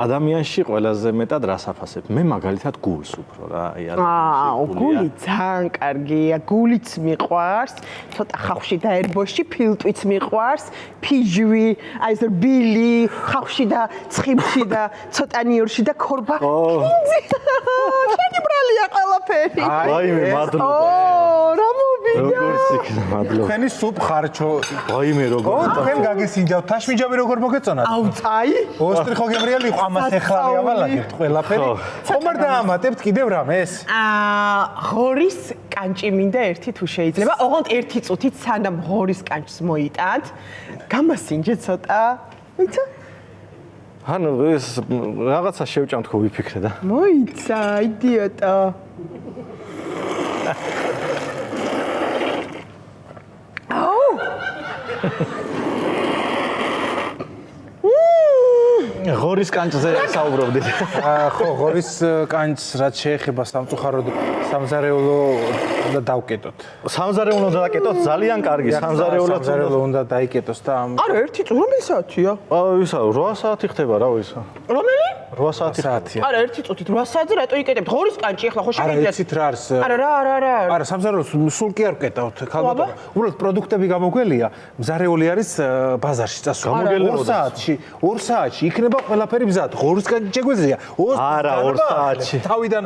ადამიანში ყველაზე მეტად რას აფასებ? მე მაგალითად გულს უფრო რა, გული ძალიან კარგია, გულიც მიყვარს, ცოტა ხავში და ერბოში, ფილტვიც მიყვარს, ფიჟვი, აი ეს რბილი, ხავში და ცხიმში და ცოტა ნიორში და ქორბა. შენი ბრალია ყველაფერი. ვაიმე, მადლობა. რა მოვიდა? როგორც იქნა, მადლობა. თქვენი სუპ ხარჩო. ვაიმე, როგორ. თქვენ გაგესინჯავთ, თაშმინჯავი როგორ მოგეწონათ? აუ, წაი. ოსტრი ხო გემრიელი იყო, ამას ეხლა ავალაგებთ ყველაფერი. ხომარ დაამატებთ კიდევ რამეს? ღორის კანჭი მინდა ერთი თუ შეიძლება. ოღონდ ერთი წუთით სანამ ღორის კანჭს მოიტანთ, გამასინჯე ცოტა. ვიცი? ანუ ეს რაღაცა შევჭამ თქო ვიფიქრე და. მოიცა, იდიოტო. აუ! ღორის კანჭზე საუბრობდით. ხო, ღორის კანჭს რაც შეეხება სამწუხაროდ სამზარეულო უნდა დავკეტოთ. სამზარეულო უნდა დაკეტოთ, ძალიან კარგი სამზარეულო უნდა დაიკეტოს და არა, ერთი წუთი რომელი საათია? ისა 8 საათი ხდება რა ისა. რომელი? 8 საათია. არა, ერთი წუთით 8 საათზე რატო იკეტებთ? ღორის კანჭი ახლა ხო არა, შეგიძლიათ. იცით რა არის? არა. არა, სამზარეულოს სულ კი არ ვკეტავთ, ქალბატონო. უბრალოდ პროდუქტები გამოგველია, მზარეული არის ბაზარში წასვლა. 2 საათში იქნება ყველაფერი მზად. ღორის კანჭი შეგვიძლია. არა, 2 საათში. თავიდან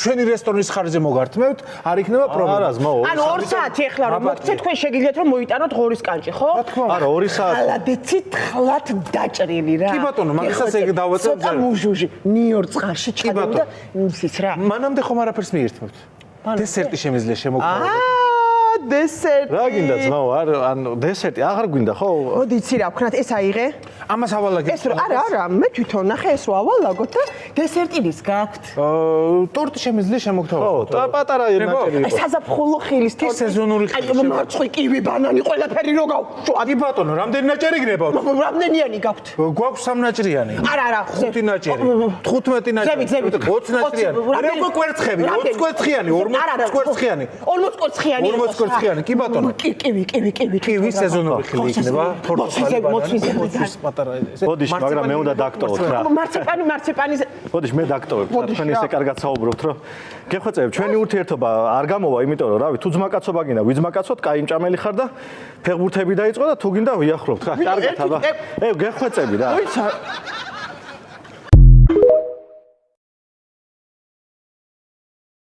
ჩვენი რესტორნის ხარჯზე მოგართმევთ, არ იქნება პრობლემა. არა, ზმაო. ანუ 2 საათი ახლა რომ მოგცეთ, თქვენ შეგიძლიათ რომ მოიტანოთ ღორის კანჭი, ხო? არა, 2 საათი. ალადეცით ხლათ დაჭრილი რა. კი ბატონო, მაგასაც ეგ დავაწევ. ცოტა მუჟუჟი, ნიორ წყალში ჩადები და ისიც რა. მანამდე ხომ არაფერს მიირთმევთ. დესერტი შემიძლია შემოგთავაზოთ. დესერტი. რა გინდა ძმაო, ანუ დესერტი აღარ გვინდა ხო? მოდი იცი რა ვქნათ, ეს აიღე. ამას ავალაგებ. ეს არა, მე თვითონ ნახე ეს ავალაგოთ და დესერტინის გაქვთ. ტორტი შემიძლია შემოგთავაზოთ. ხო, პატარა ნაჭერი იყო. საზაფხულო ხილის კი სეზონური ხილი. აი მარცხვი, კივი, ბანანი, ყველაფერი რო გავშვა. კი ბატონო, რამდენი ნაჭერი გნებავთ? რამდენიანი გაქვთ? გვაქვს 3 ნაჭრიანი. არა, 5 ნაჭერი, 15 ნაჭერი, 20 ნაჭრიანი. არა, უკვე კვერცხები, 20 კვერცხიანი, 40 კვერცხიანი. 40 კვერცხიანი. 40 კვერცხიანი, კი ბატონო. კივი. კივი სეზონური ხილი იქნება. მოწვიზე პატარა ეს. ბოდიშ, მაგრამ მე უნდა დაგტოვოთ რა. მარციპანი. ბოდიშ, მე დაგტოვებ. თქვენ ისე კარგად საუბრობთ, რომ გეხვეწებ, ჩვენი ურთიერთობა არ გამოვა, იმიტომ რომ რავი, თუ ძმაკაცობა გინდა, ვიძმაკაცოთ, კაი მჭამელი ხარ და ფეხბურთები დაიწყო და თუ გინდა ვიახლოვთ. ხა, კარგად აბა. გეხვეწები რა.